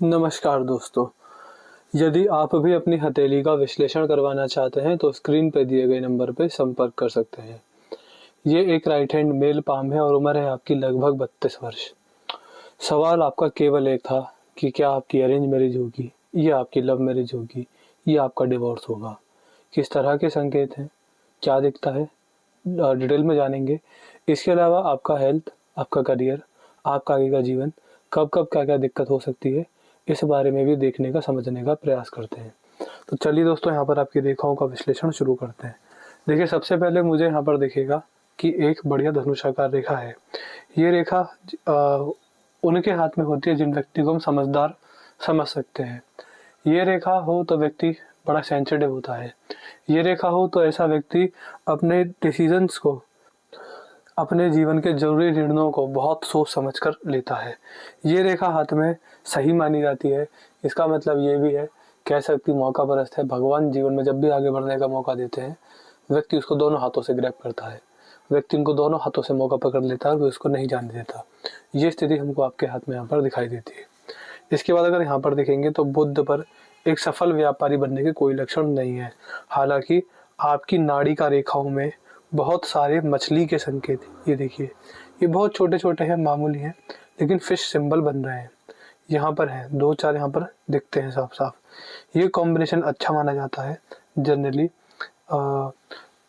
नमस्कार दोस्तों। यदि आप भी अपनी हथेली का विश्लेषण करवाना चाहते हैं तो स्क्रीन पर दिए गए नंबर पर संपर्क कर सकते हैं। ये एक राइट हैंड मेल पाम है और उम्र है आपकी लगभग 32 वर्ष। सवाल आपका केवल एक था कि क्या आपकी अरेंज मैरिज होगी या आपकी लव मैरिज होगी या आपका डिवोर्स होगा। किस तरह के संकेत हैं, क्या दिखता है, डिटेल में जानेंगे। इसके अलावा आपका हेल्थ, आपका करियर, आपका आगे का जीवन, कब कब क्या क्या दिक्कत हो सकती है, इस बारे में भी देखने का समझने का प्रयास करते हैं। तो चलिए दोस्तों, यहाँ पर आपकी रेखाओं का विश्लेषण शुरू करते हैं। देखिए, सबसे पहले मुझे यहाँ पर दिखेगा कि एक बढ़िया धनुषाकार रेखा है। ये रेखा उनके हाथ में होती है जिन व्यक्ति को हम समझदार समझ सकते हैं। ये रेखा हो तो व्यक्ति बड़ा सेंसिटिव होता है। ये रेखा हो तो ऐसा व्यक्ति अपने डिसीजंस को, अपने जीवन के जरूरी निर्णयों को बहुत सोच समझ कर लेता है। ये रेखा हाथ में सही मानी जाती है। इसका मतलब ये भी है, कह सकती मौका परस्त है। भगवान जीवन में जब भी आगे बढ़ने का मौका देते हैं, व्यक्ति उसको दोनों हाथों से ग्रैब करता है। व्यक्ति उनको दोनों हाथों से मौका पकड़ लेता है और वो उसको नहीं जाने देता। ये स्थिति हमको आपके हाथ में यहाँ पर दिखाई देती है। इसके बाद अगर यहाँ पर देखेंगे तो बुध पर एक सफल व्यापारी बनने के कोई लक्षण नहीं है। हालांकि आपकी नाड़ी का रेखाओं में बहुत सारे मछली के संकेत, ये देखिए, ये बहुत छोटे छोटे हैं, मामूली हैं, लेकिन फिश सिंबल बन रहे हैं। यहाँ पर है दो चार, यहाँ पर दिखते हैं साफ साफ। ये कॉम्बिनेशन अच्छा माना जाता है। जनरली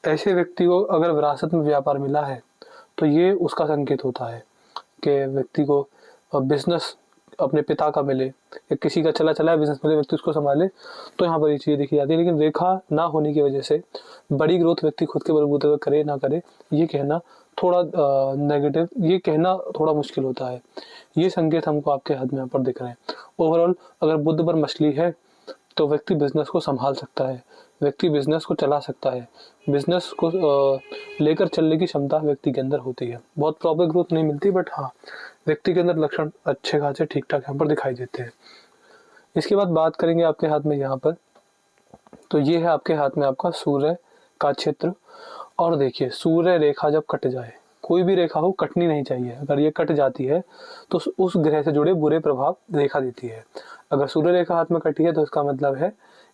ऐसे व्यक्ति को अगर विरासत में व्यापार मिला है तो ये उसका संकेत होता है कि व्यक्ति को बिजनेस अपने पिता का मिले या किसी का चला चला बिजनेस मिले, व्यक्ति उसको संभाले, तो यहाँ पर ये चीज़ देखी जाती है। लेकिन रेखा ना होने की वजह से बड़ी ग्रोथ व्यक्ति खुद के बलबूते पर करे ना करे, ये कहना थोड़ा नेगेटिव, ये कहना थोड़ा मुश्किल होता है। ये संकेत हमको आपके हाथ में यहाँ पर दिख रहे हैं। ओवरऑल अगर बुध पर मछली है तो व्यक्ति बिजनेस को संभाल सकता है, व्यक्ति बिजनेस को चला सकता है, बिजनेस को लेकर चलने की क्षमता व्यक्ति के अंदर होती है। बहुत प्रॉपर ग्रोथ नहीं मिलती, बट हाँ, व्यक्ति के अंदर लक्षण अच्छे खासे ठीक ठाक यहाँ पर दिखाई देते हैं। इसके बाद बात करेंगे आपके हाथ में यहाँ पर, तो ये है आपके हाथ में आपका सूर्य का क्षेत्र। और देखिए, सूर्य रेखा जब कट जाए, कोई भी रेखा हो, कटनी नहीं चाहिए। अगर ये कट जाती है तो उस ग्रह से जुड़े बुरे प्रभाव रेखा देती है। अगर सूर्य रेखा हाथ में कटी है तो इसका मतलब है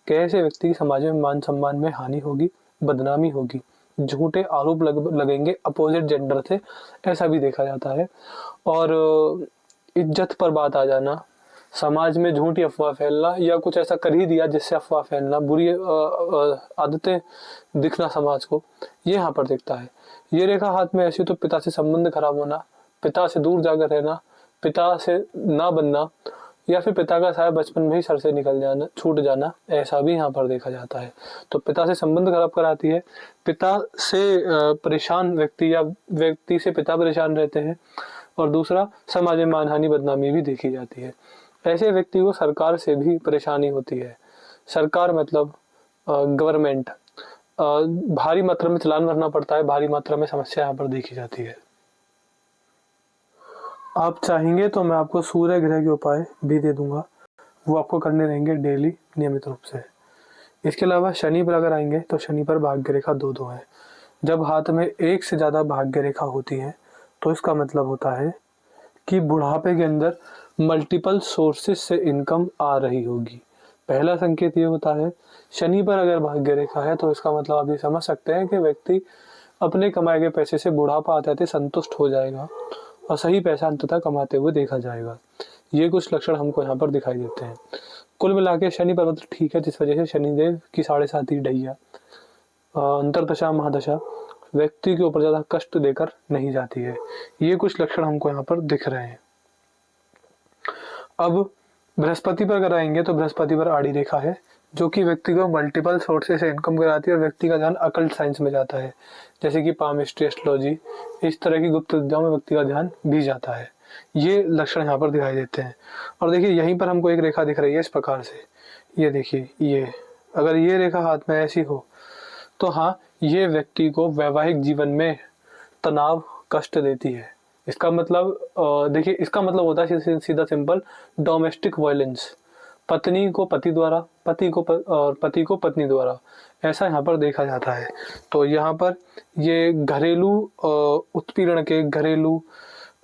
कि ऐसे व्यक्ति की समाज में मान सम्मान में हानि होगी, बदनामी होगी, झूठे आरोप लगेंगे अपोजिट जेंडर से, ऐसा भी देखा जाता है। और इज्जत पर बात आ जाना, समाज में झूठी अफवाह फैलना या कुछ ऐसा कर ही दिया जिससे अफवाह फैलना, बुरी आदतें दिखना समाज को, ये यहाँ पर दिखता है। ये रेखा हाथ में ऐसी तो पिता से संबंध खराब होना, पिता से दूर जाकर रहना, पिता से ना बनना, या फिर पिता का साया बचपन में ही सर से निकल जाना, छूट जाना, ऐसा भी यहाँ पर देखा जाता है। तो पिता से संबंध खराब कराती है, पिता से परेशान व्यक्ति या व्यक्ति से पिता परेशान रहते हैं। और दूसरा, समाज में मानहानि बदनामी भी देखी जाती है। ऐसे व्यक्ति को सरकार से भी परेशानी होती है। सरकार मतलब गवर्नमेंट, भारी मात्रा में चालान भरना पड़ता है, भारी मात्रा में समस्या यहाँ पर देखी जाती है। आप चाहेंगे तो मैं आपको सूर्य ग्रह के उपाय भी दे दूंगा, वो आपको करने रहेंगे डेली नियमित रूप से। इसके अलावा शनि पर अगर आएंगे तो शनि पर भाग्य रेखा दो दो है। जब हाथ में एक से ज़्यादा भाग्य रेखा होती है तो इसका मतलब होता है कि बुढ़ापे के अंदर मल्टीपल सोर्सेस से इनकम आ रही होगी। पहला संकेत ये होता है। शनि पर अगर भाग्य रेखा है तो इसका मतलब आप ये समझ सकते हैं कि व्यक्ति अपने कमाए गए पैसे से बुढ़ापा आते आते संतुष्ट हो जाएगा और सही पैसा अंततः कमाते हुए देखा जाएगा। ये कुछ लक्षण हमको यहाँ पर दिखाई देते हैं। कुल मिला के शनि पर मतलब ठीक है, जिस वजह से शनिदेव की 7.5 ढैया अंतरदशा महादशा व्यक्ति के ऊपर ज्यादा कष्ट देकर नहीं जाती है। ये कुछ लक्षण हमको यहाँ पर दिख रहे हैं। अब बृहस्पति पर अगर आएंगे तो बृहस्पति पर आड़ी रेखा है, जो कि व्यक्ति को मल्टीपल सोर्सेस से इनकम कराती है और व्यक्ति का ध्यान अकल्ट साइंस में जाता है, जैसे कि पामिस्ट्री, एस्ट्रोलॉजी, इस तरह की गुप्त विद्याओं में व्यक्ति का ध्यान भी जाता है। ये लक्षण यहाँ पर दिखाई देते हैं। और देखिए, यहीं पर हमको एक रेखा दिख रही है इस प्रकार से, ये देखिए, ये अगर ये रेखा हाथ में ऐसी हो तो हाँ, ये व्यक्ति को वैवाहिक जीवन में तनाव, कष्ट देती है। इसका मतलब देखिए, इसका मतलब होता है सीधा सिंपल, डोमेस्टिक वायलेंस। पत्नी को पति द्वारा, पति को पत्नी द्वारा, ऐसा यहाँ पर देखा जाता है। तो यहाँ पर ये घरेलू उत्पीड़न के, घरेलू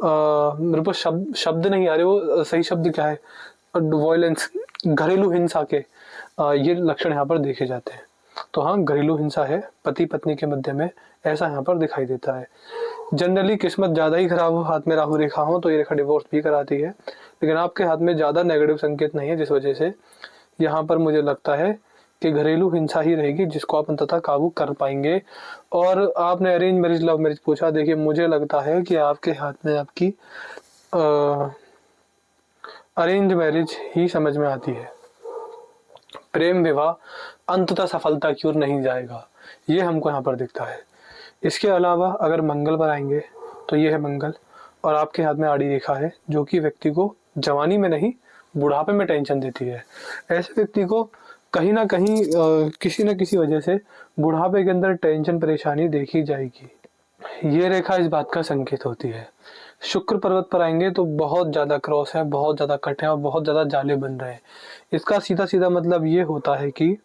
मेरे को शब्द नहीं आ रहे, वो सही शब्द क्या है, वॉयलेंस, घरेलू हिंसा के ये लक्षण यहाँ पर देखे जाते हैं। तो हाँ, घरेलू हिंसा है पति पत्नी के मध्य में, ऐसा यहाँ पर दिखाई देता है। जनरली किस्मत ज़्यादा ही खराब हो, हाथ में राहु रेखा हो, तो ये रेखा डिवोर्स भी कराती है, लेकिन आपके हाथ में ज़्यादा नेगेटिव संकेत नहीं है, जिस वजह से यहाँ पर मुझे लगता है कि घरेलू हिंसा ही रहेगी जिसको आप अंततः काबू कर पाएंगे। और आपने अरेंज मैरिज लव मैरिज पूछा, देखिए मुझे लगता है कि आपके हाथ में आपकी अरेंज मैरिज ही समझ में आती है। प्रेम विवाह अंततः सफलता की ओर नहीं जाएगा, ये हमको यहाँ पर दिखता है। इसके अलावा अगर मंगल पर आएंगे तो ये है मंगल, और आपके हाथ में आड़ी रेखा है जो कि व्यक्ति को जवानी में नहीं बुढ़ापे में टेंशन देती है। ऐसे व्यक्ति को कहीं ना कहीं किसी न किसी वजह से बुढ़ापे के अंदर टेंशन परेशानी देखी जाएगी। ये रेखा इस बात का संकेत होती है। शुक्र पर्वत पर आएंगे तो बहुत ज़्यादा क्रॉस है, बहुत ज़्यादा कट है और बहुत ज़्यादा जाले बन रहे हैं। इसका सीधा सीधा मतलब ये होता है कि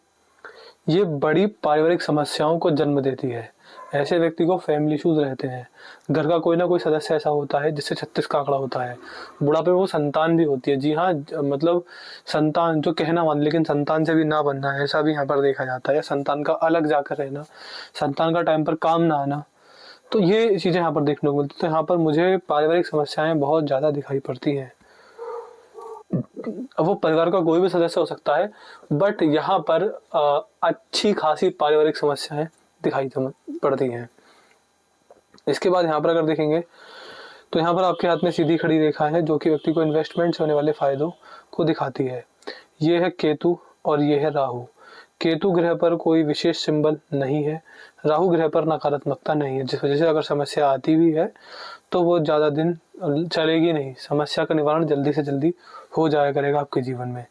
ये बड़ी पारिवारिक समस्याओं को जन्म देती है। ऐसे व्यक्ति को फैमिली इश्यूज रहते हैं, घर का कोई ना कोई सदस्य ऐसा होता है जिससे 36 का आंकड़ा होता है। बुढ़ापे में वो संतान भी होती है, जी हाँ, मतलब संतान जो कहना मान, लेकिन संतान से भी ना बनना, ऐसा भी यहाँ पर देखा जाता है। संतान का अलग जाकर रहना, संतान का टाइम पर काम ना आना, तो ये चीज़ें यहाँ पर देखने को मिलती है। तो यहाँ पर मुझे पारिवारिक समस्याएं बहुत ज़्यादा दिखाई पड़ती हैं। अब वो परिवार का कोई भी सदस्य हो सकता है, बट यहाँ पर अच्छी खासी पारिवारिक समस्याएं दिखाई पड़ती हैं। इसके बाद यहाँ पर अगर देखेंगे तो यहाँ पर आपके हाथ में सीधी खड़ी रेखा है जो कि व्यक्ति को इन्वेस्टमेंट से होने वाले फायदों को दिखाती है। ये है केतु और ये है राहु। केतु ग्रह पर कोई विशेष सिंबल नहीं है, राहु ग्रह पर नकारात्मकता नहीं है, जिस वजह से अगर समस्या आती भी है तो वो ज़्यादा दिन चलेगी नहीं, समस्या का निवारण जल्दी से जल्दी हो जाया करेगा आपके जीवन में।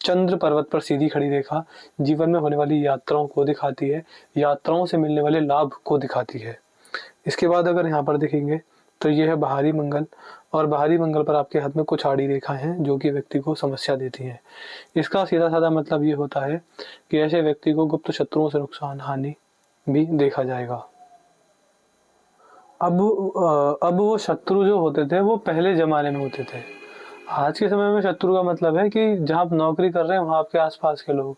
चंद्र पर्वत पर सीधी खड़ी रेखा जीवन में होने वाली यात्राओं को दिखाती है, यात्राओं से मिलने वाले लाभ को दिखाती है। इसके बाद अगर यहाँ पर देखेंगे तो ये है बाहरी मंगल, और बाहरी मंगल पर आपके हाथ में कुछ आड़ी रेखा हैं जो कि व्यक्ति को समस्या देती हैं। इसका सीधा साधा मतलब ये होता है कि ऐसे व्यक्ति को गुप्त शत्रुओं से नुकसान हानि भी देखा जाएगा। अब वो शत्रु जो होते थे वो पहले जमाने में होते थे। आज के समय में शत्रु का मतलब है कि जहाँ आप नौकरी कर रहे हैं वहाँ आपके आसपास के लोग,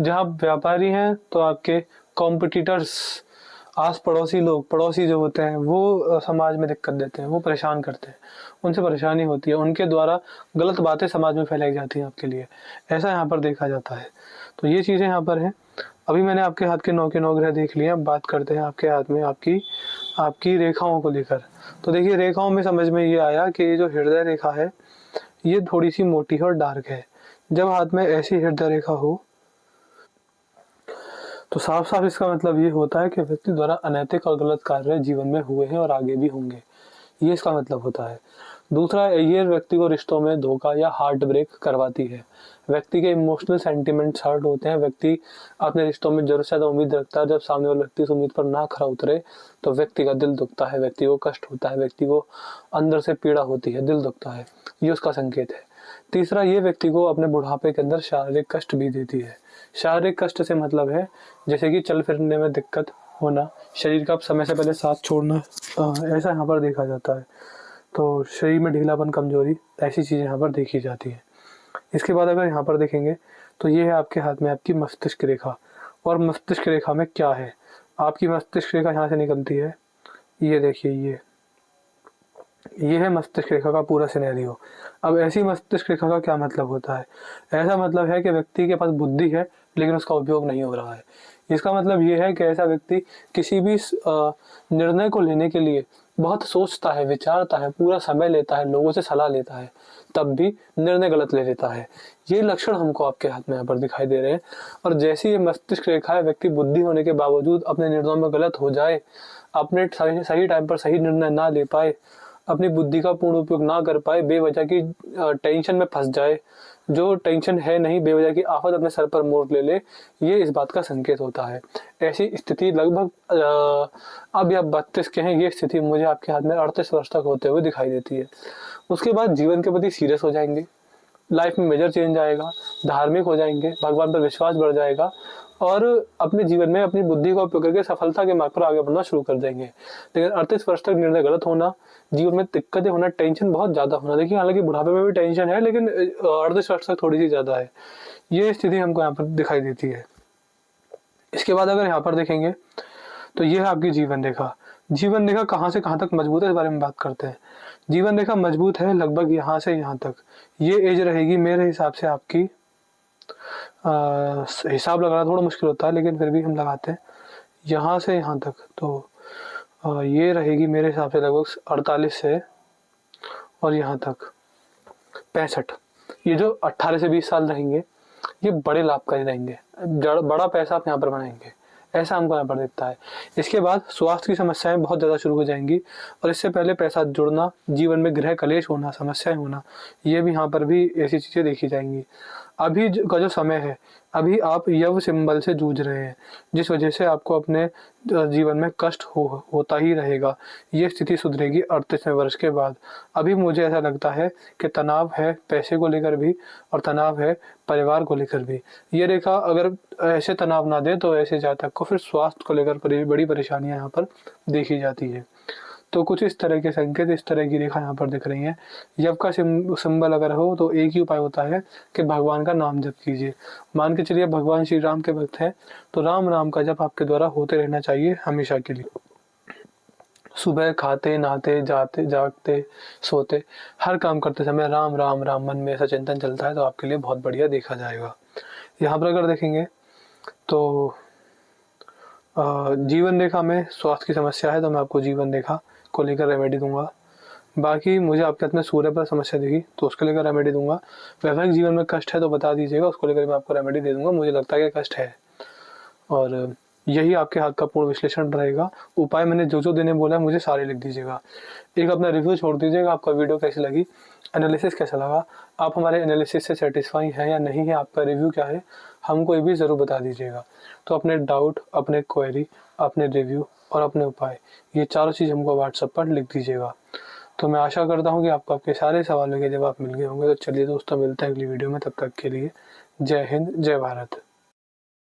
जहाँ आप व्यापारी हैं तो आपके कॉम्पिटिटर्स, आस पड़ोसी लोग, पड़ोसी जो होते हैं वो समाज में दिक्कत देते हैं, वो परेशान करते हैं, उनसे परेशानी होती है, उनके द्वारा गलत बातें समाज में फैलाई जाती हैं आपके लिए, ऐसा यहाँ पर देखा जाता है। तो ये चीज़ें यहाँ पर हैं। अभी मैंने आपके हाथ के 9 के 9 ग्रह देख लिए, अब बात करते हैं आपके हाथ में आपकी रेखाओं को लेकर। तो देखिए रेखाओं में समझ में ये आया कि ये जो हृदय रेखा है ये थोड़ी सी मोटी और डार्क है। जब हाथ में ऐसी हृदय रेखा हो तो साफ साफ इसका मतलब ये होता है कि व्यक्ति द्वारा अनैतिक और गलत कार्य जीवन में हुए हैं और आगे भी होंगे, ये इसका मतलब होता है। दूसरा, ये व्यक्ति को रिश्तों में धोखा या हार्ट ब्रेक करवाती है। व्यक्ति के इमोशनल सेंटिमेंट्स हर्ट होते हैं, व्यक्ति अपने रिश्तों में जरूर से ज्यादा उम्मीद रखता है, जब सामने वाले व्यक्ति उस उम्मीद पर ना खरा उतरे तो व्यक्ति का दिल दुखता है, व्यक्ति को कष्ट होता है, व्यक्ति को अंदर से पीड़ा होती है, दिल दुखता है, ये उसका संकेत है। तीसरा, ये व्यक्ति को अपने बुढ़ापे के अंदर शारीरिक कष्ट भी देती है। शारीरिक कष्ट से मतलब है जैसे कि चल फिरने में दिक्कत होना, शरीर का समय से पहले साथ छोड़ना, ऐसा यहाँ पर देखा जाता है। तो शरीर में ढीलापन, कमजोरी, ऐसी चीज़ें यहाँ पर देखी जाती हैं। इसके बाद अगर यहाँ पर देखेंगे तो ये है आपके हाथ में आपकी मस्तिष्क रेखा, और मस्तिष्क रेखा में क्या है, आपकी मस्तिष्क रेखा यहाँ से निकलती है, ये देखिए ये है मस्तिष्क रेखा का पूरा सिनेरियो। अब ऐसी मस्तिष्क रेखा का क्या मतलब होता है? ऐसा मतलब है कि व्यक्ति के पास बुद्धि है लेकिन उसका उपयोग नहीं हो रहा है। इसका मतलब ये है कि ऐसा व्यक्ति किसी भी निर्णय को लेने के लिए बहुत सोचता है, विचारता है, पूरा समय लेता है, लोगों से सलाह लेता है, तब भी निर्णय गलत ले लेता है। ये लक्षण हमको आपके हाथ में यहाँ पर दिखाई दे रहे हैं। और जैसी ये मस्तिष्क रेखा है, व्यक्ति बुद्धि होने के बावजूद अपने निर्णयों में गलत हो जाए, अपने सही टाइम पर सही निर्णय ना ले पाए, अपनी बुद्धि का पूर्ण उपयोग ना कर पाए, बेवजह की टेंशन में फंस जाए, जो टेंशन है नहीं, बेवजह की आफत अपने सर पर मोड़ ले, ये इस बात का संकेत होता है। ऐसी स्थिति लगभग अब या 32 के हैं, ये स्थिति मुझे आपके हाथ में 38 वर्ष तक होते हुए दिखाई देती है। उसके बाद जीवन के प्रति सीरियस हो जाएंगे, लाइफ में मेजर चेंज आएगा, धार्मिक हो जाएंगे, भगवान पर विश्वास बढ़ जाएगा, और अपने जीवन में अपनी बुद्धि का उपयोग करके सफलता के मार्ग पर आगे बढ़ना शुरू कर देंगे। लेकिन 38 वर्ष तक निर्णय गलत होना, जीवन में दिक्कतें होना, टेंशन बहुत ज़्यादा होना, देखिए हालांकि बुढ़ापे में भी टेंशन है, लेकिन 38 वर्ष तक थोड़ी सी ज़्यादा है, ये स्थिति हमको यहाँ पर दिखाई देती है। इसके बाद अगर यहाँ पर देखेंगे तो ये है आपकी जीवन रेखा। जीवन रेखा कहाँ से कहाँ तक मजबूत है, इस बारे में बात करते हैं। जीवन रेखा मजबूत है लगभग यहाँ से यहाँ तक। ये एज रहेगी मेरे हिसाब से आपकी, हिसाब लगाना थोड़ा मुश्किल होता है लेकिन फिर भी हम लगाते हैं, यहाँ से यहाँ तक। तो ये रहेगी मेरे हिसाब से लगभग 48 से और यहाँ तक 65। ये जो 18 से 20 साल रहेंगे ये बड़े लाभकारी रहेंगे, बड़ा पैसा आप यहाँ पर बनाएंगे, ऐसा हमको यहाँ पर दिखता है। इसके बाद स्वास्थ्य की समस्याएं बहुत ज़्यादा शुरू हो जाएंगी, और इससे पहले पैसा जुड़ना, जीवन में गृह कलेश होना, समस्याएं होना, ये भी यहाँ पर भी ऐसी चीज़ें देखी जाएंगी। अभी का जो समय है, अभी आप यव सिंबल से जूझ रहे हैं, जिस वजह से आपको अपने जीवन में कष्ट होता ही रहेगा। ये स्थिति सुधरेगी 38वें वर्ष के बाद। अभी मुझे ऐसा लगता है कि तनाव है पैसे को लेकर भी, और तनाव है परिवार को लेकर भी। ये रेखा अगर ऐसे तनाव ना दे तो ऐसे जातक को फिर स्वास्थ्य को लेकर बड़ी परेशानियां यहाँ पर देखी जाती है। तो कुछ इस तरह के संकेत, इस तरह की रेखा यहाँ पर दिख रही हैं। यव का सिंबल अगर हो तो एक ही उपाय होता है कि भगवान का नाम जप कीजिए। मान के चलिए भगवान श्री राम के भक्त हैं तो राम राम का जप आपके द्वारा होते रहना चाहिए हमेशा के लिए। सुबह खाते नहाते जाते जागते सोते हर काम करते समय राम राम राम मन में ऐसा चिंतन चलता है तो आपके लिए बहुत बढ़िया देखा जाएगा। यहाँ पर अगर देखेंगे तो जीवन रेखा में स्वास्थ्य की समस्या है तो मैं आपको जीवन रेखा को लेकर रेमेडी दूंगा। बाकी मुझे आपके हाथ में सूर्य पर समस्या दिखी तो उसको लेकर रेमेडी दूंगा। वैवाहिक जीवन में कष्ट है तो बता दीजिएगा, उसको लेकर मैं आपको रेमेडी दे दूंगा। मुझे लगता है कि कष्ट है, और यही आपके हाथ का पूर्ण विश्लेषण रहेगा। उपाय मैंने जो जो देने बोला है मुझे सारे लिख दीजिएगा। एक अपना रिव्यू छोड़ दीजिएगा, आपका वीडियो कैसी लगी, एनालिसिस कैसा लगा, आप हमारे एनालिसिस से सेटिस्फाई है या नहीं है, आपका रिव्यू क्या है, हमको ये भी ज़रूर बता दीजिएगा। तो अपने डाउट, अपने क्वेरी, अपने रिव्यू और अपने उपाय, ये चारों चीज़ हमको व्हाट्सएप पर लिख दीजिएगा। तो मैं आशा करता हूँ कि आपको आपके सारे सवालों के जवाब मिल गए होंगे। तो चलिए दोस्तों, मिलते हैं अगली वीडियो में, तब तक के लिए जय हिंद, जय भारत।